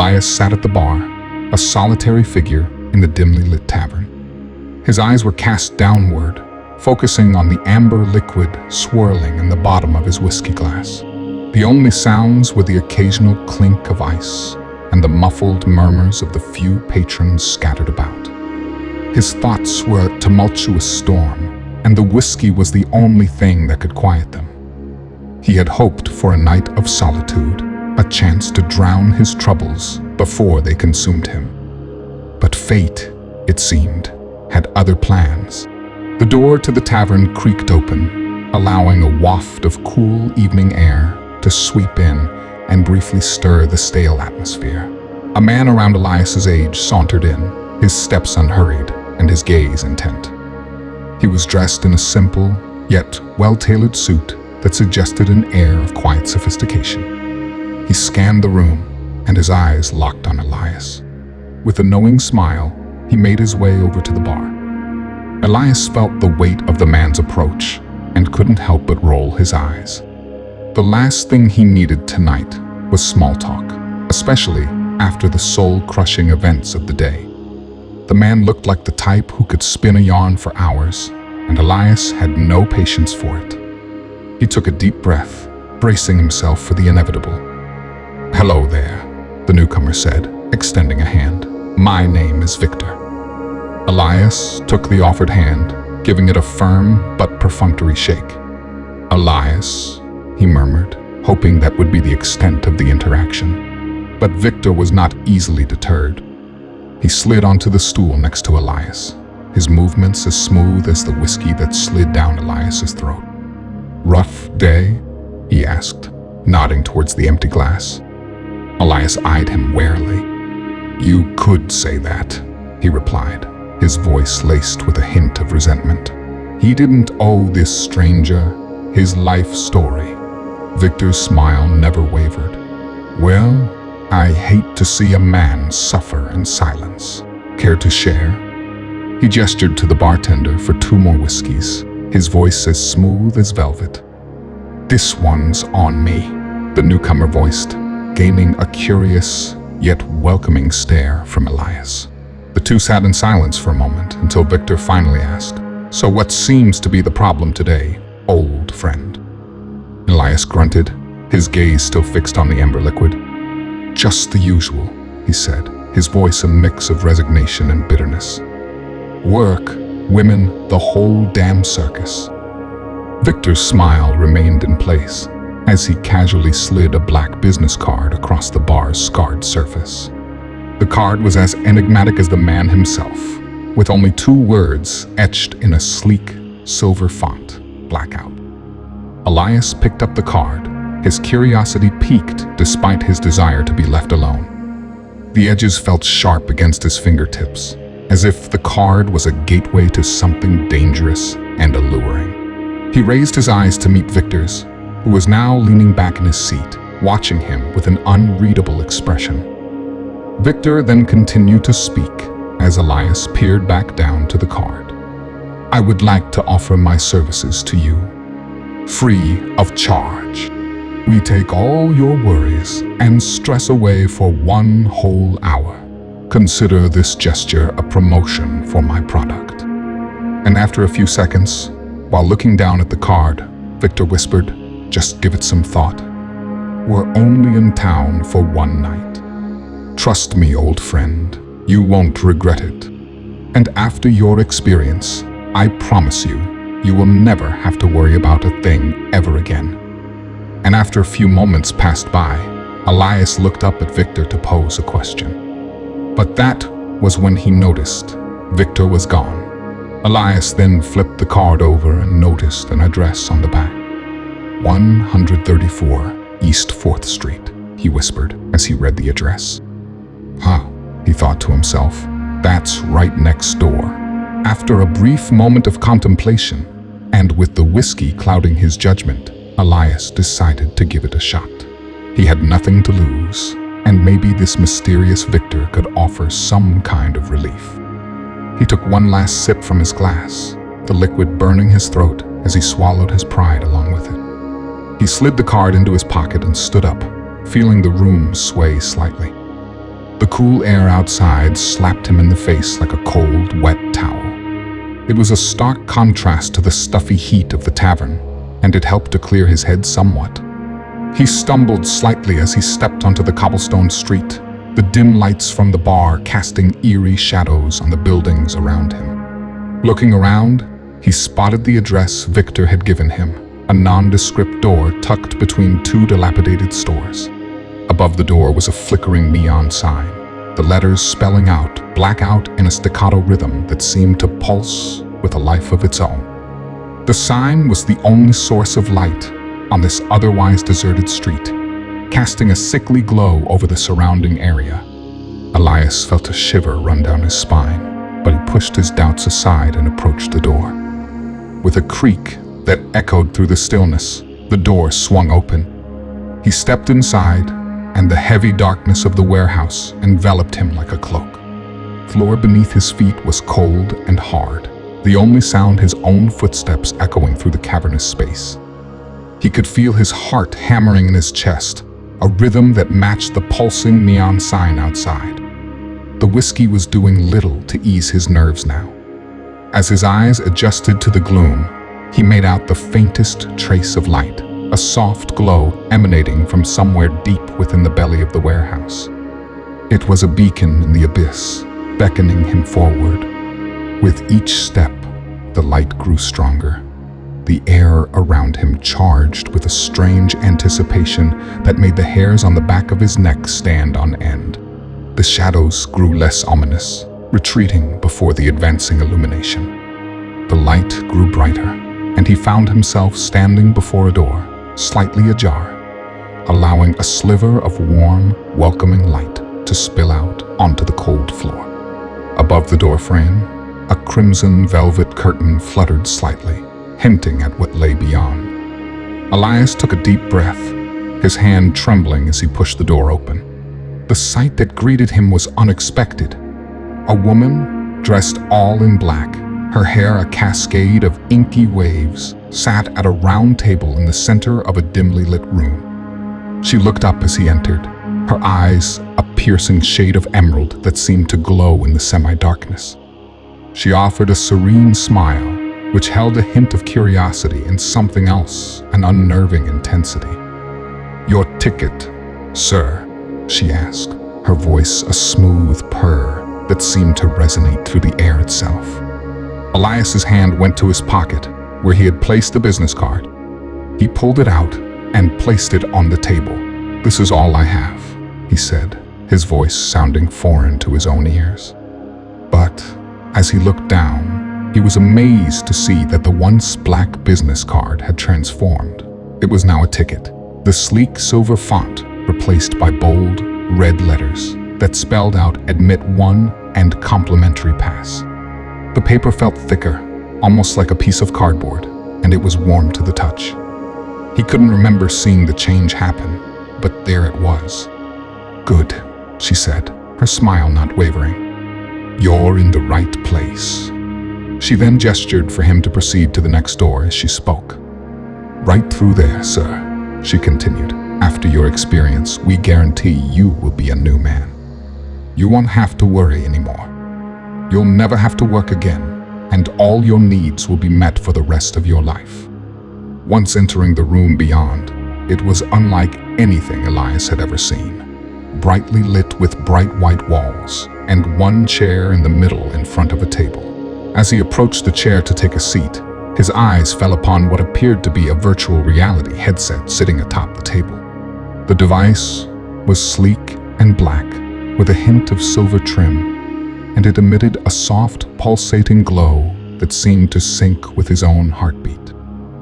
Elias sat at the bar, a solitary figure in the dimly lit tavern. His eyes were cast downward, focusing on the amber liquid swirling in the bottom of his whiskey glass. The only sounds were the occasional clink of ice and the muffled murmurs of the few patrons scattered about. His thoughts were a tumultuous storm, and the whiskey was the only thing that could quiet them. He had hoped for a night of solitude, a chance to drown his troubles before they consumed him. But fate, it seemed, had other plans. The door to the tavern creaked open, allowing a waft of cool evening air to sweep in and briefly stir the stale atmosphere. A man around Elias's age sauntered in, his steps unhurried and his gaze intent. He was dressed in a simple, yet well-tailored suit that suggested an air of quiet sophistication. He scanned the room, and his eyes locked on Elias. With a knowing smile, he made his way over to the bar. Elias felt the weight of the man's approach and couldn't help but roll his eyes. The last thing he needed tonight was small talk, especially after the soul-crushing events of the day. The man looked like the type who could spin a yarn for hours, and Elias had no patience for it. He took a deep breath, bracing himself for the inevitable. "Hello there," the newcomer said, extending a hand. "My name is Victor." Elias took the offered hand, giving it a firm but perfunctory shake. "Elias," he murmured, hoping that would be the extent of the interaction. But Victor was not easily deterred. He slid onto the stool next to Elias, his movements as smooth as the whiskey that slid down Elias's throat. "Rough day?" he asked, nodding towards the empty glass. Elias eyed him warily. "You could say that," he replied, his voice laced with a hint of resentment. He didn't owe this stranger his life story. Victor's smile never wavered. "Well, I hate to see a man suffer in silence. Care to share?" He gestured to the bartender for 2 more whiskeys, his voice as smooth as velvet. "This one's on me," the newcomer voiced, gaining a curious yet welcoming stare from Elias. The two sat in silence for a moment until Victor finally asked, "So what seems to be the problem today, old friend?" Elias grunted, his gaze still fixed on the amber liquid. "Just the usual," he said, his voice a mix of resignation and bitterness. "Work, women, the whole damn circus." Victor's smile remained in place as he casually slid a black business card across the bar's scarred surface. The card was as enigmatic as the man himself, with only 2 words etched in a sleek, silver font, blackout. Elias picked up the card, his curiosity piqued despite his desire to be left alone. The edges felt sharp against his fingertips, as if the card was a gateway to something dangerous and alluring. He raised his eyes to meet Victor's, who was now leaning back in his seat, watching him with an unreadable expression. Victor then continued to speak as Elias peered back down to the card. "I would like to offer my services to you, free of charge. We take all your worries and stress away for 1 whole hour. Consider this gesture a promotion for my product." And after a few seconds, while looking down at the card, Victor whispered, "Just give it some thought. We're only in town for 1 night. Trust me, old friend, you won't regret it. And after your experience, I promise you, you will never have to worry about a thing ever again." And after a few moments passed by, Elias looked up at Victor to pose a question. But that was when he noticed Victor was gone. Elias then flipped the card over and noticed an address on the back. 134 East 4th Street, he whispered as he read the address. "Huh," he thought to himself, "that's right next door." After a brief moment of contemplation, and with the whiskey clouding his judgment, Elias decided to give it a shot. He had nothing to lose, and maybe this mysterious Victor could offer some kind of relief. He took 1 last sip from his glass, the liquid burning his throat as he swallowed his pride along with it. He slid the card into his pocket and stood up, feeling the room sway slightly. The cool air outside slapped him in the face like a cold, wet towel. It was a stark contrast to the stuffy heat of the tavern, and it helped to clear his head somewhat. He stumbled slightly as he stepped onto the cobblestone street, the dim lights from the bar casting eerie shadows on the buildings around him. Looking around, he spotted the address Victor had given him, a nondescript door tucked between two dilapidated stores. Above the door was a flickering neon sign, the letters spelling out blackout in a staccato rhythm that seemed to pulse with a life of its own. The sign was the only source of light on this otherwise deserted street, casting a sickly glow over the surrounding area. Elias felt a shiver run down his spine, but he pushed his doubts aside and approached the door. With a creak that echoed through the stillness, the door swung open. He stepped inside, and the heavy darkness of the warehouse enveloped him like a cloak. Floor beneath his feet was cold and hard, the only sound his own footsteps echoing through the cavernous space. He could feel his heart hammering in his chest, a rhythm that matched the pulsing neon sign outside. The whiskey was doing little to ease his nerves now. As his eyes adjusted to the gloom, he made out the faintest trace of light, a soft glow emanating from somewhere deep within the belly of the warehouse. It was a beacon in the abyss, beckoning him forward. With each step, the light grew stronger, the air around him charged with a strange anticipation that made the hairs on the back of his neck stand on end. The shadows grew less ominous, retreating before the advancing illumination. The light grew brighter, and he found himself standing before a door, slightly ajar, allowing a sliver of warm, welcoming light to spill out onto the cold floor. Above the doorframe, a crimson velvet curtain fluttered slightly, hinting at what lay beyond. Elias took a deep breath, his hand trembling as he pushed the door open. The sight that greeted him was unexpected. A woman, dressed all in black, her hair a cascade of inky waves, sat at a round table in the center of a dimly lit room. She looked up as he entered, her eyes a piercing shade of emerald that seemed to glow in the semi-darkness. She offered a serene smile, which held a hint of curiosity and something else, an unnerving intensity. "Your ticket, sir?" she asked, her voice a smooth purr that seemed to resonate through the air itself. Elias's hand went to his pocket, where he had placed the business card. He pulled it out and placed it on the table. "This is all I have," he said, his voice sounding foreign to his own ears. But as he looked down, he was amazed to see that the once black business card had transformed. It was now a ticket, the sleek silver font replaced by bold, red letters that spelled out "Admit 1" and "Complimentary Pass." The paper felt thicker, almost like a piece of cardboard, and it was warm to the touch. He couldn't remember seeing the change happen, but there it was. "Good," she said, her smile not wavering. "You're in the right place." She then gestured for him to proceed to the next door as she spoke. "Right through there, sir," she continued. "After your experience, we guarantee you will be a new man. You won't have to worry anymore. You'll never have to work again, and all your needs will be met for the rest of your life." Once entering the room beyond, it was unlike anything Elias had ever seen. Brightly lit with bright white walls, and one chair in the middle in front of a table. As he approached the chair to take a seat, his eyes fell upon what appeared to be a virtual reality headset sitting atop the table. The device was sleek and black, with a hint of silver trim, and it emitted a soft, pulsating glow that seemed to sync with his own heartbeat.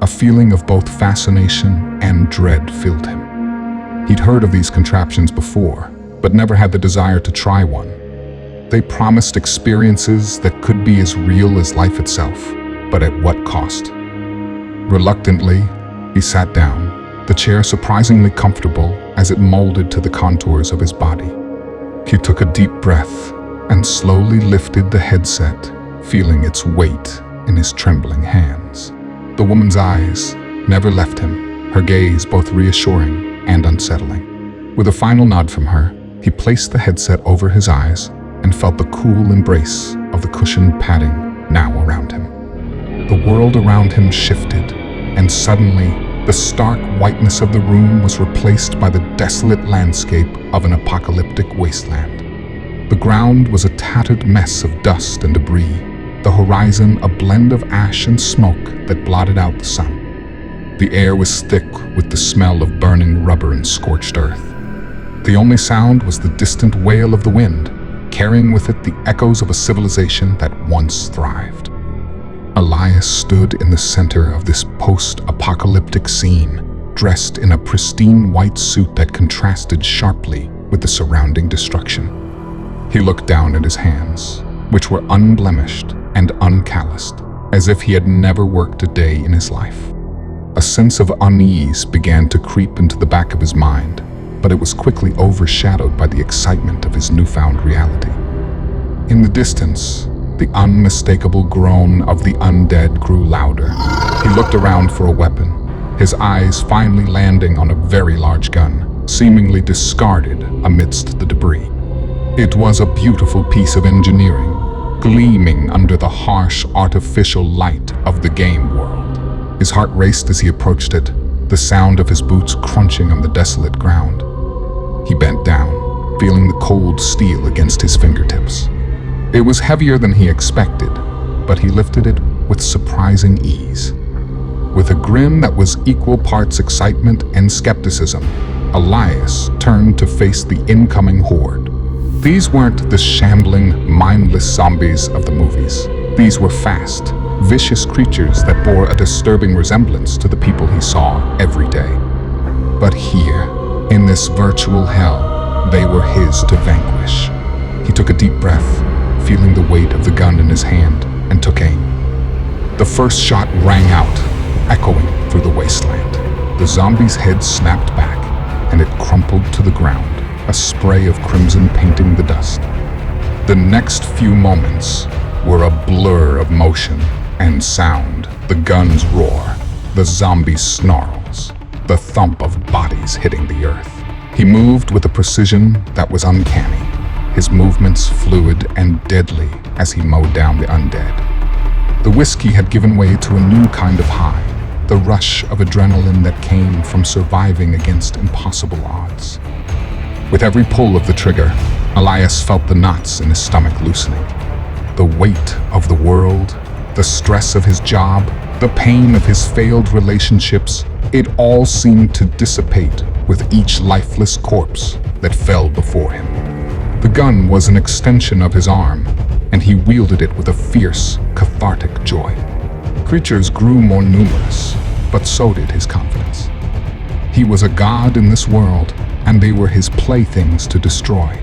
A feeling of both fascination and dread filled him. He'd heard of these contraptions before, but never had the desire to try one. They promised experiences that could be as real as life itself, but at what cost? Reluctantly, he sat down, the chair surprisingly comfortable as it molded to the contours of his body. He took a deep breath and slowly lifted the headset, feeling its weight in his trembling hands. The woman's eyes never left him, her gaze both reassuring and unsettling. With a final nod from her, He placed the headset over his eyes and felt the cool embrace of the cushioned padding now around him. The world around him shifted, and suddenly, the stark whiteness of the room was replaced by the desolate landscape of an apocalyptic wasteland. The ground was a tattered mess of dust and debris, the horizon a blend of ash and smoke that blotted out the sun. The air was thick with the smell of burning rubber and scorched earth. The only sound was the distant wail of the wind, carrying with it the echoes of a civilization that once thrived. Elias stood in the center of this post-apocalyptic scene, dressed in a pristine white suit that contrasted sharply with the surrounding destruction. He looked down at his hands, which were unblemished and uncalloused, as if he had never worked a day in his life. A sense of unease began to creep into the back of his mind, but it was quickly overshadowed by the excitement of his newfound reality. In the distance, the unmistakable groan of the undead grew louder. He looked around for a weapon, his eyes finally landing on a very large gun, seemingly discarded amidst the debris. It was a beautiful piece of engineering, gleaming under the harsh, artificial light of the game world. His heart raced as he approached it, the sound of his boots crunching on the desolate ground. He bent down, feeling the cold steel against his fingertips. It was heavier than he expected, but he lifted it with surprising ease. With a grin that was equal parts excitement and skepticism, Elias turned to face the incoming horde. These weren't the shambling, mindless zombies of the movies. These were fast, vicious creatures that bore a disturbing resemblance to the people he saw every day. But here, in this virtual hell, they were his to vanquish. He took a deep breath, feeling the weight of the gun in his hand, and took aim. The first shot rang out, echoing through the wasteland. The zombie's head snapped back, and it crumpled to the ground, a spray of crimson painting the dust. The next few moments were a blur of motion and sound, the gun's roar, the zombie's snarls, the thump of bodies hitting the earth. He moved with a precision that was uncanny, his movements fluid and deadly as he mowed down the undead. The whiskey had given way to a new kind of high, the rush of adrenaline that came from surviving against impossible odds. With every pull of the trigger, Elias felt the knots in his stomach loosening. The weight of the world, the stress of his job, the pain of his failed relationships, it all seemed to dissipate with each lifeless corpse that fell before him. The gun was an extension of his arm, and he wielded it with a fierce, cathartic joy. Creatures grew more numerous, but so did his confidence. He was a god in this world, and they were his playthings to destroy.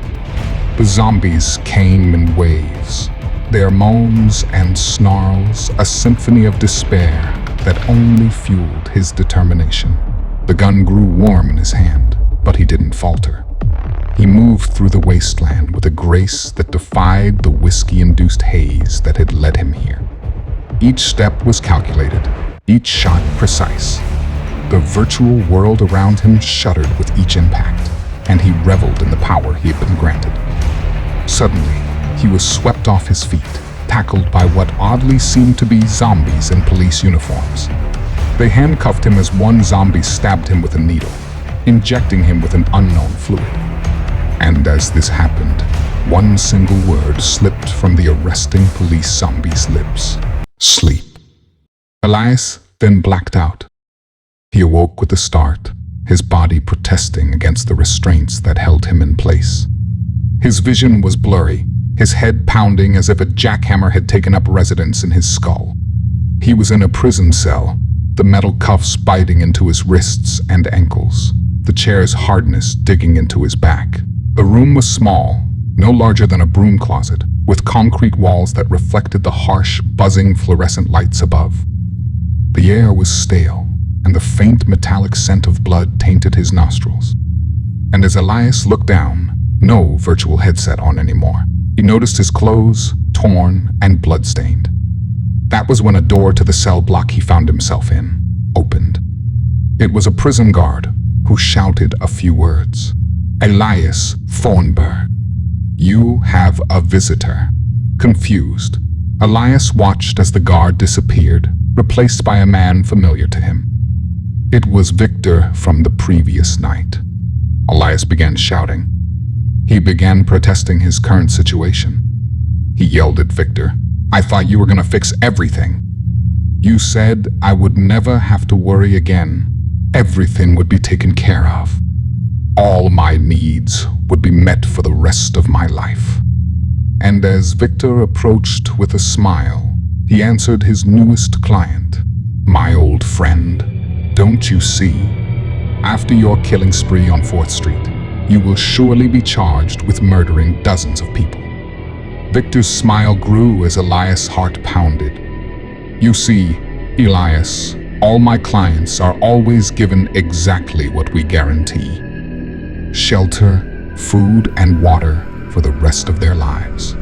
The zombies came in waves, their moans and snarls a symphony of despair that only fueled his determination. The gun grew warm in his hand, but he didn't falter. He moved through the wasteland with a grace that defied the whiskey-induced haze that had led him here. Each step was calculated, each shot precise. The virtual world around him shuddered with each impact, and he reveled in the power he had been granted. Suddenly, he was swept off his feet, tackled by what oddly seemed to be zombies in police uniforms. They handcuffed him as one zombie stabbed him with a needle, injecting him with an unknown fluid. And as this happened, one single word slipped from the arresting police zombie's lips: sleep. Elias then blacked out. He awoke with a start, his body protesting against the restraints that held him in place. His vision was blurry, his head pounding as if a jackhammer had taken up residence in his skull. He was in a prison cell, the metal cuffs biting into his wrists and ankles, the chair's hardness digging into his back. The room was small, no larger than a broom closet, with concrete walls that reflected the harsh, buzzing fluorescent lights above. The air was stale, and the faint metallic scent of blood tainted his nostrils. And as Elias looked down, no virtual headset on anymore, he noticed his clothes, torn and bloodstained. That was when a door to the cell block he found himself in opened. It was a prison guard who shouted a few words. Elias Thornburg, you have a visitor. Confused, Elias watched as the guard disappeared, replaced by a man familiar to him. It was Victor from the previous night. Elias began shouting. He began protesting his current situation. He yelled at Victor, "I thought you were going to fix everything. You said I would never have to worry again. Everything would be taken care of. All my needs would be met for the rest of my life." And as Victor approached with a smile, he answered his newest client, "My old friend, don't you see? After your killing spree on 4th Street, you will surely be charged with murdering dozens of people." Victor's smile grew as Elias' heart pounded. "You see, Elias, all my clients are always given exactly what we guarantee: shelter, food, and water for the rest of their lives.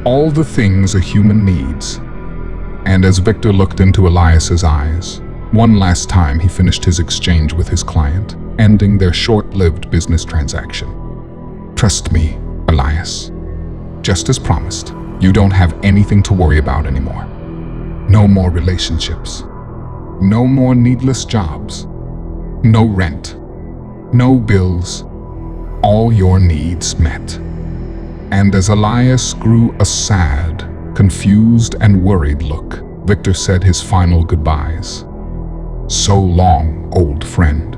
All the things a human needs." And as Victor looked into Elias's eyes, one last time he finished his exchange with his client, ending their short-lived business transaction. "Trust me, Elias. Just as promised, you don't have anything to worry about anymore. No more relationships. No more needless jobs. No rent. No bills. All your needs met." And as Elias grew a sad, confused, and worried look, Victor said his final goodbyes. "So long, old friend."